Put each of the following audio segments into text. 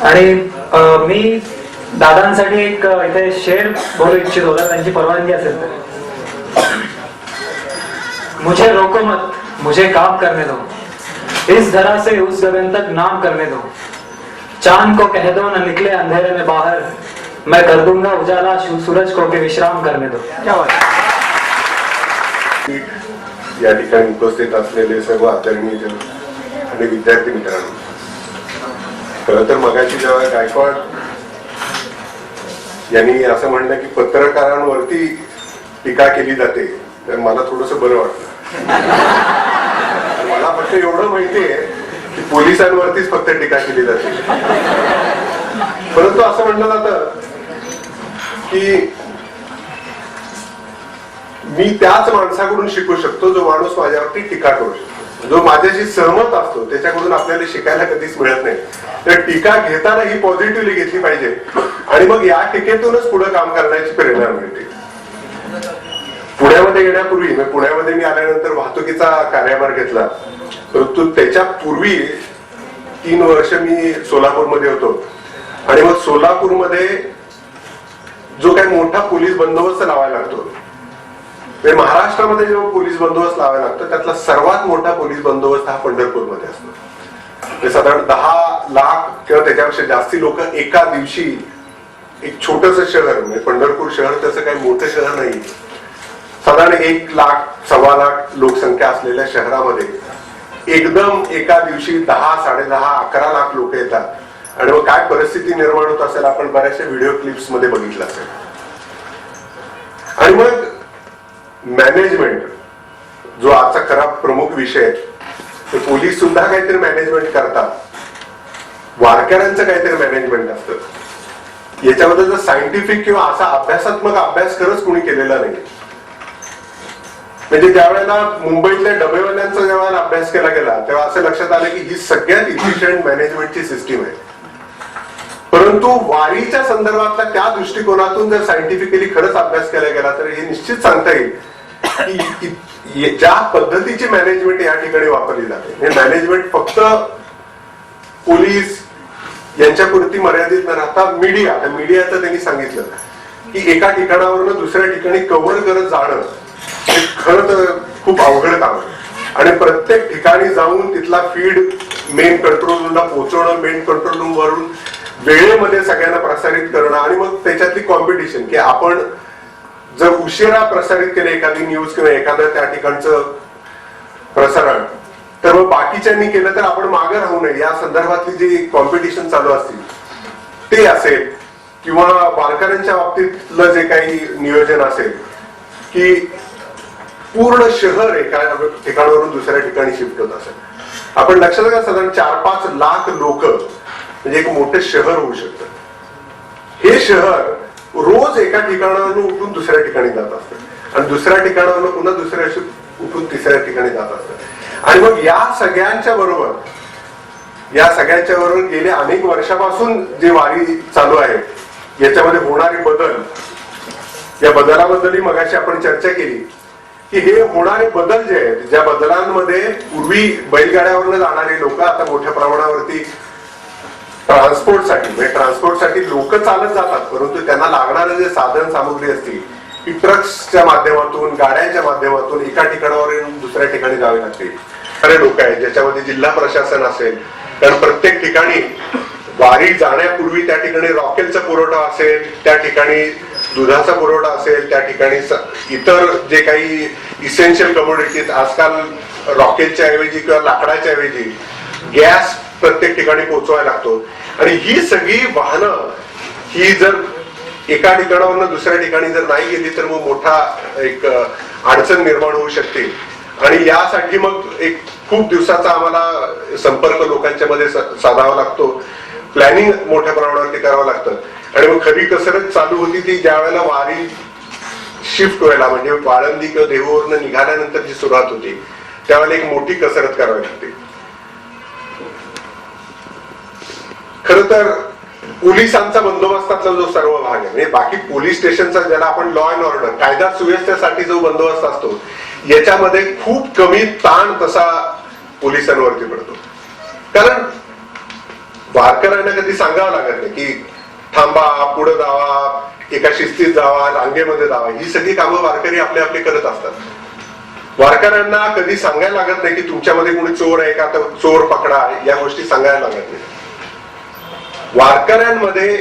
आणि मी दादांसाठी एक इथे शेर बोलू इच्छित होता, त्यांची परवानगी असेल तर। मुझे रोको मत, मुझे काम करने दो, इस धरा से उस गगन तक नाम करने दो। चांद को कह दो न निकले अंधेरे में बाहर, मैं कर दूंगा उजाला सूरज को के विश्राम करने दो। क्या बात है। या ठिकाणी उपस्थित असलेले सर्व आदरणीय आणि विद्यार्थी मित्रांनो, खरं तर मगाशी जेव्हा गायकवाड यांनी असं म्हणलं की पत्रकारांवरती टीका केली जाते, तर मला थोडस बरं वाटलं। मला फक्त एवढं माहितीये की पोलिसांवरतीच फक्त टीका केली जाते, परंतु असं म्हणलं जातं की मी त्याच माणसाकडून शिकू शकतो जो माणूस माझ्यावरती टीका करू शकतो, जो माझ्याशी सहमत असतो त्याच्याकडून आपल्याला शिकायला कधीच मिळत नाही। तर टीका घेताना ही पॉझिटिव्हली घेतली पाहिजे आणि मग या टीकेतूनच पुढे काम करण्याची प्रेरणा मिळते। पुण्यामध्ये येण्यापूर्वी पुण्यामध्ये मी आल्यानंतर वाहतुकीचा कार्यभार घेतला, परंतु त्याच्या पूर्वी 3 वर्ष मी सोलापूरमध्ये होतो आणि मग सोलापूरमध्ये जो काही मोठा पोलीस बंदोबस्त लावायला लागतो, महाराष्ट्रामध्ये जेव्हा पोलीस बंदोबस्त लावायला लागतो त्यातला सर्वात मोठा पोलीस बंदोबस्त हा पंढरपूरमध्ये असतो। साधारण 10 लाख किंवा त्याच्यापेक्षा जास्ती लोक एका दिवशी, एक छोटस शहर म्हणजे पंढरपूर शहर तसं काही मोठं शहर नाही, साधारण 1 लाख, 1.25 लाख लोकसंख्या असलेल्या शहरामध्ये एकदम एका दिवशी 10, 10.5, 11 लाख लोक येतात आणि मग काय परिस्थिती निर्माण होत असेल आपण बऱ्याचशा व्हिडिओ क्लिप्स मध्ये बघितलं असेल। आणि मग मॅनेजमेंट जो आजचा खरा प्रमुख विषय आहे, ते पोलीस सुद्धा काहीतरी मॅनेजमेंट करतात, वारकऱ्यांचं काहीतरी मॅनेजमेंट असतं। याच्यामध्ये जर सायंटिफिक किंवा असा अभ्यासात्मक अभ्यास खरंच कोणी केलेला नाही। म्हणजे ज्या वेळेला मुंबईतल्या डबेवाल्यांचा जेव्हा अभ्यास केला गेला तेव्हा असं लक्षात आलं की ही सगळ्यात इफिशियंट मॅनेजमेंटची सिस्टीम आहे, परंतु वारीच्या संदर्भातला त्या दृष्टिकोनातून जर सायंटिफिकली खरंच अभ्यास केला गेला तर हे निश्चित सांगता येईल की ज्या पद्धतीची मॅनेजमेंट या ठिकाणी वापरली जाते, हे मॅनेजमेंट फक्त पोलीस यांच्यापुरती मर्यादित न राहता मीडियाचं त्यांनी सांगितलं की एका ठिकाणावरून दुसऱ्या ठिकाणी कव्हर करत जाणं हे खरं तर खूप अवघड काम आहे आणि प्रत्येक ठिकाणी जाऊन तिथला फीड मेन कंट्रोल रूमला पोहोचवणं, मेन कंट्रोल रूम वरून वेळेमध्ये सगळ्यांना प्रसारित करणं आणि मग त्याच्यातली कॉम्पिटिशन की आपण जर उशिरा प्रसारित केले एखादी न्यूज किंवा एखादं त्या ठिकाणचं प्रसारण तर मग बाकीच्यांनी केलं तर आपण मागे राहू नये या संदर्भातली जी कॉम्पिटिशन चालू असतील ते असेल, किंवा वारकऱ्यांच्या बाबतीतलं जे काही नियोजन असेल की पूर्ण शहर एका ठिकाणावरून दुसऱ्या ठिकाणी शिफ्ट होत असेल। आपण लक्षात घ्या, साधारण 4-5 लाख लोक म्हणजे एक मोठं शहर होऊ शकतं। हे शहर रोज एका ठिकाणावरून उठून दुसऱ्या ठिकाणी जात असतं आणि दुसऱ्या ठिकाणावरून पुन्हा दुसऱ्या उठून तिसऱ्या ठिकाणी जात असतं। आणि मग या सगळ्यांच्या बरोबर गेल्या अनेक वर्षापासून जी वारी चालू आहे याच्यामध्ये होणारे बदल, या बदलाबद्दलही मगाशी आपण चर्चा केली की हे होणारे बदल जे आहेत, ज्या बदलांमध्ये पूर्वी बैलगाड्यावरून जाणारे लोक आता मोठ्या प्रमाणावरती ट्रान्सपोर्टसाठी लोक चालत जातात, परंतु त्यांना लागणारे जे साधन सामुग्री असतील की ट्रक्सच्या माध्यमातून, गाड्यांच्या माध्यमातून एका ठिकाणावरून दुसऱ्या ठिकाणी जावे लागते। अरे लोक आहेत ज्याच्यामध्ये जिल्हा प्रशासन असेल, कारण प्रत्येक ठिकाणी वारी जाण्यापूर्वी त्या ठिकाणी रॉकेलचा पुरवठा असेल, त्या ठिकाणी दुधाचा पुरवठा असेल, त्या ठिकाणी इतर जे काही इसेन्शियल कमोडिटीज, आजकाल रॉकेलच्या ऐवजी किंवा लाकडाच्या ऐवजी गॅस प्रत्येक ठिकाणी पोहोचवायला लागतो आणि ही सगळी वाहनं ही जर एका ठिकाणावरून दुसऱ्या ठिकाणी जर नाही गेली तर मग मोठा एक अडचण निर्माण होऊ शकते आणि यासाठी मग एक खूप दिवसाचा आम्हाला संपर्क लोकांच्या मध्ये साधावा लागतो, प्लॅनिंग मोठ्या प्रमाणावरती करावं लागतं। आणि मग खरी कसरत चालू होती ती ज्या वेळेला वारी शिफ्ट व्हायला, म्हणजे वाळंदी किंवा देहूवरून निघाल्यानंतर जी सुरुवात होती त्यावेळेला एक मोठी कसरत करावी लागते। खर तर पोलिसांचा बंदोबस्तातला जो सर्व भाग आहे, म्हणजे बाकी पोलीस स्टेशनचा ज्याला आपण लॉ अँड ऑर्डर, कायदा सुव्यवस्थेसाठी जो बंदोबस्त असतो याच्यामध्ये खूप कमी ताण तसा पोलिसांवरती पडतो, कारण वारकऱ्यांना कधी सांगावं लागत नाही की थांबा, पुढे जावा, एका शिस्तीत जावा, रांगेमध्ये जावा. ही सगळी कामं वारकरी आपले आपले करत असतात. वारकऱ्यांना कधी सांगायला लागत नाही की तुमच्यामध्ये कोणी चोर आहे का, तर चोर पकडा, या गोष्टी सांगायला लागत नाही. वारकऱ्यांमध्ये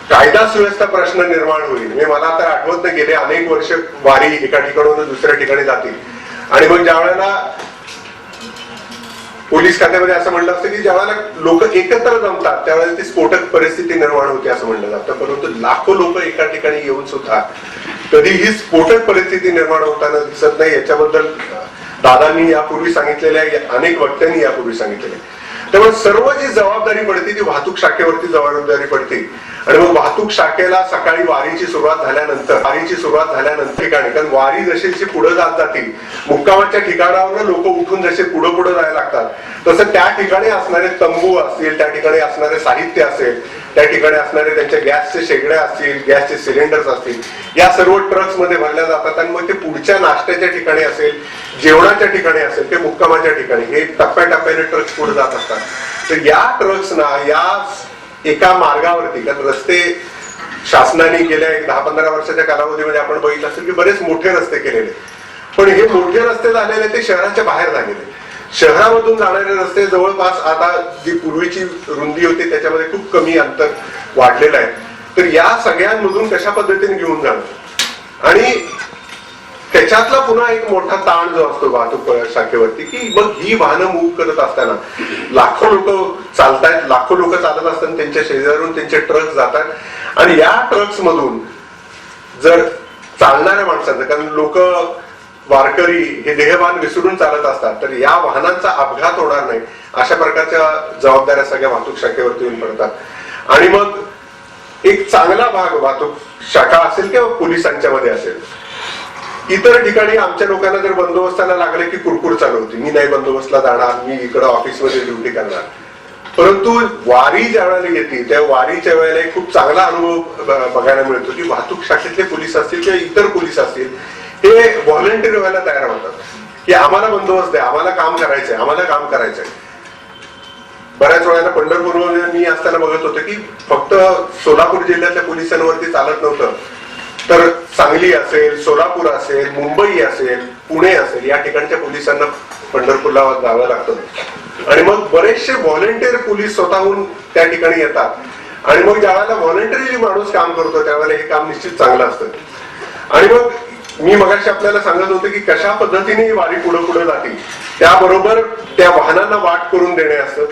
कायदा सुव्यवस्था प्रश्न निर्माण होईल. मला तर आठवत नाही, गेले अनेक वर्ष वारी एका ठिकाणाहून दुसऱ्या ठिकाणी जातील आणि मग ज्या वेळेला पोलीस खात्यामध्ये असं म्हणलं असतं की ज्यावेळेला लोक एकत्र जमतात त्यावेळेला ती स्फोटक परिस्थिती निर्माण होते असं म्हणलं जातं. परंतु लाखो लोक एका ठिकाणी येऊन सुद्धा कधी ही स्फोटक परिस्थिती निर्माण होताना दिसत नाही. याच्याबद्दल दादांनी यापूर्वी सांगितलेल्या, अनेक वक्त्यांनी यापूर्वी सांगितलेल्या. त्यामुळे सर्व जी जबाबदारी पडते ती वाहतूक शाखेवरती जबाबदारी पडते. आणि मग वाहतूक शाखेला सकाळी वारीची सुरुवात झाल्यानंतर ठिकाणी, कारण वारी जशी पुढे जात जाते, मुक्कामाच्या ठिकाणावर लोक उठून जसे पुढे जायला लागतात, तसं त्या ठिकाणी असणारे तंबू असतील, त्या ठिकाणी असणारे साहित्य असेल, त्या ठिकाणी असणारे त्यांच्या गॅसचे शेगड्या असतील, गॅसचे सिलेंडर्स असतील, या सर्व ट्रक्स मध्ये भरल्या जातात. आणि मग ते पुढच्या नाश्त्याच्या ठिकाणी असेल, जेवणाच्या ठिकाणी असेल, ते मुक्कामाच्या ठिकाणी, हे टप्प्याटप्प्याने ट्रक्स पुढे जात असतात. तर या ट्रक्सना या एका मार्गावरती, कारण रस्ते शासनाने गेल्या 10-15 वर्षाच्या कालावधीमध्ये आपण बघितलं असेल की बरेच मोठे रस्ते केलेले, पण हे मोठे रस्ते झालेले ते शहराच्या बाहेर झालेले. शहरामधून जाणारे रस्ते जवळपास आता जी पूर्वीची रुंदी होती त्याच्यामध्ये खूप कमी अंतर वाढलेलं आहे. तर या सगळ्यांमधून कशा पद्धतीने घेऊन जाणं, आणि त्याच्यातला पुन्हा एक मोठा ताण जो असतो वाहतूक शाखेवरती, की मग ही वाहनं मूव्ह करत असताना लाखो लोक चालतायत, लाखो लोक चालत असताना त्यांच्या शेजारून त्यांचे ट्रक जातात, आणि या ट्रक्स मधून जर चालणाऱ्या माणसांचं, कारण लोक वारकरी हे देहभान विसरून चालत असतात, तर या वाहनांचा अपघात होणार नाही अशा प्रकारच्या जबाबदाऱ्या सगळ्या वाहतूक शाखेवरती येऊन पडतात. आणि मग एक चांगला भाग वाहतूक शाखा असेल किंवा पोलिसांच्या मध्ये असेल, इतर ठिकाणी आमच्या लोकांना जर बंदोबस्ताला लागले की कुरकुर चालू होती, मी नाही बंदोबस्तला जाणार, मी इकडे ऑफिसमध्ये ड्युटी करणार. परंतु वारी ज्या वेळेला येते त्या वारीच्या वेळेला एक खूप चांगला अनुभव बघायला मिळतो की वाहतूक शाखेतले पोलीस असतील किंवा इतर पोलीस असतील, हे व्हॉलंटिअर व्हायला तयार होतात की आम्हाला बंदोबस्त द्या, आम्हाला काम करायचंय. बऱ्याच वेळेला पंढरपूरमध्ये मी असताना बघत होतो की फक्त सोलापूर जिल्ह्यातल्या पोलिसांवरती चालत नव्हतं, तर सांगली असेल, सोलापूर असेल, मुंबई असेल, पुणे असेल, या ठिकाणच्या पोलिसांना पंढरपूरला जावं लागतं. आणि मग बरेचसे व्हॉलंटिअर पोलीस स्वतःहून त्या ठिकाणी येतात, आणि मग ज्यावेळेला व्हॉलंटरीली माणूस काम करतो त्यावेळेला हे काम निश्चित चांगलं असतं. आणि मग मी मगाशी आपल्याला सांगत होतो की कशा पद्धतीने वारी पुढे जाते, त्याबरोबर त्या वाहनांना वाट करून देणे असतं,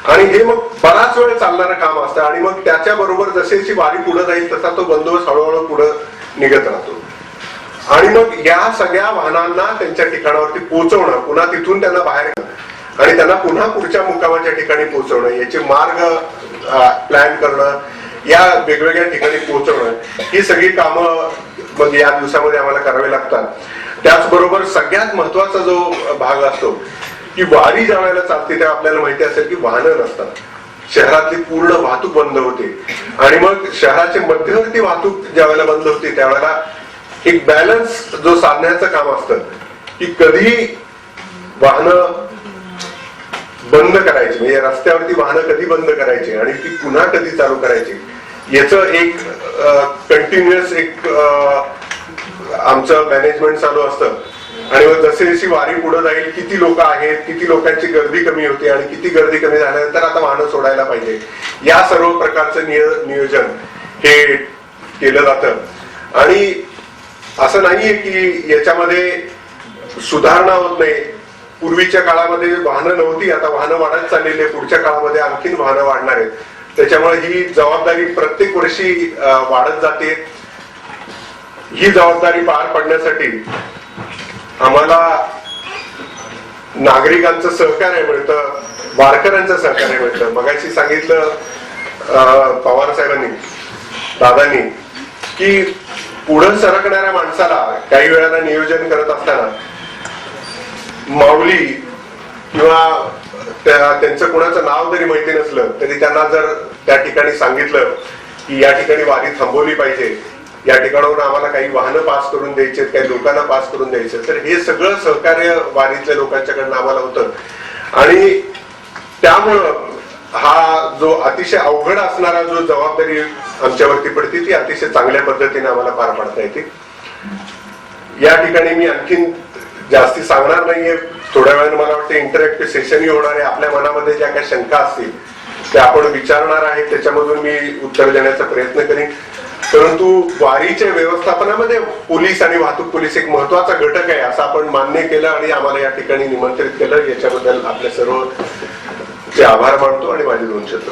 आणि हे मग बराच वेळ चालणारं काम असतं. आणि मग त्याच्या बरोबर जशी वारी पुढे जाईल तसा तो बंदोबस्त हळूहळू पुढे निघत राहतो. आणि मग या सगळ्या वाहनांना त्यांच्या ठिकाणावरती पोहोचवणं, पुन्हा तिथून त्यांना बाहेर आणि त्यांना पुन्हा पुढच्या मुक्कामाच्या ठिकाणी पोहोचवणं, याचे मार्ग प्लॅन करणं, या वेगवेगळ्या ठिकाणी पोहोचवणं, ही सगळी कामं मग या दिवसामध्ये आम्हाला करावी लागतात. त्याचबरोबर सगळ्यात महत्वाचा जो भाग असतो की वारी ज्या वेळेला चालते तेव्हा आपल्याला माहिती असेल की वाहनं नसतात, शहरातली पूर्ण वाहतूक बंद होते. आणि मग शहराचे मध्यवर्ती वाहतूक ज्या वेळेला बंद होते त्यावेळेला एक बॅलन्स जो साधण्याचं काम असतं की कधी वाहनं बंद करायची, म्हणजे रस्त्यावरती वाहनं कधी बंद करायची आणि ती पुन्हा कधी चालू करायची, याचं एक कंटिन्युअस एक आमचं मॅनेजमेंट चालू असतं. आणि मग जसे जशी वारी पुढे जाईल, किती लोक आहेत, किती लोकांची गर्दी कमी होते, आणि किती गर्दी कमी झाल्यानंतर आता वाहनं सोडायला पाहिजे, या सर्व प्रकारचं नियोजन हे केलं जातं. आणि असं नाहीये की याच्यामध्ये सुधारणा होत नाही. पूर्वीच्या काळामध्ये वाहनं नव्हती, आता वाहनं वाढत चाललेली आहे, पुढच्या काळामध्ये आणखीन वाहनं वाढणार आहेत. त्याच्यामुळे ही जबाबदारी प्रत्येक वर्षी वाढत जाते. ही जबाबदारी पार पाडण्यासाठी आम्हाला नागरिकांचं सहकार्य मिळतं, वारकऱ्यांचं सहकार्य मिळतं. मगाशी सांगितलं पवार साहेबांनी, दादांनी, की पुढे सरकणाऱ्या माणसाला काही वेळाला नियोजन करत असताना माऊली किंवा त्यांचं कुणाचं नाव जरी माहिती नसलं तरी त्यांना जर त्या ठिकाणी सांगितलं की या ठिकाणी वारी थांबवली पाहिजे, या ठिकाणावरून आम्हाला काही वाहनं पास करून द्यायचे, काही लोकांना पास करून द्यायचे, तर हे सगळं सहकार्य वारीतल्या लोकांच्याकडनं आम्हाला होतं. आणि त्या त्यामुळं हा जो अतिशय अवघड असणारा जो जबाबदारी आमच्यावरती पडते ती अतिशय चांगल्या पद्धतीने आम्हाला पार पाडता येते. या ठिकाणी मी आणखीन जास्ती सांगणार नाहीये. थोड्या वेळाने मला वाटतं इंटरॅक्टिव्ह सेशनही होणार आहे. आपल्या मनामध्ये ज्या काही शंका असतील त्या आपण विचारणार आहे, त्याच्यामधून मी उत्तर देण्याचा प्रयत्न करीन. परंतु वारीच्या व्यवस्थापनामध्ये पोलीस आणि वाहतूक पोलीस एक महत्वाचा घटक आहे असं आपण मान्य केलं आणि आम्हाला या ठिकाणी निमंत्रित केलं. याच्याबद्दल आपल्या सर्व आभार मानतो आणि माझे 2 शब्द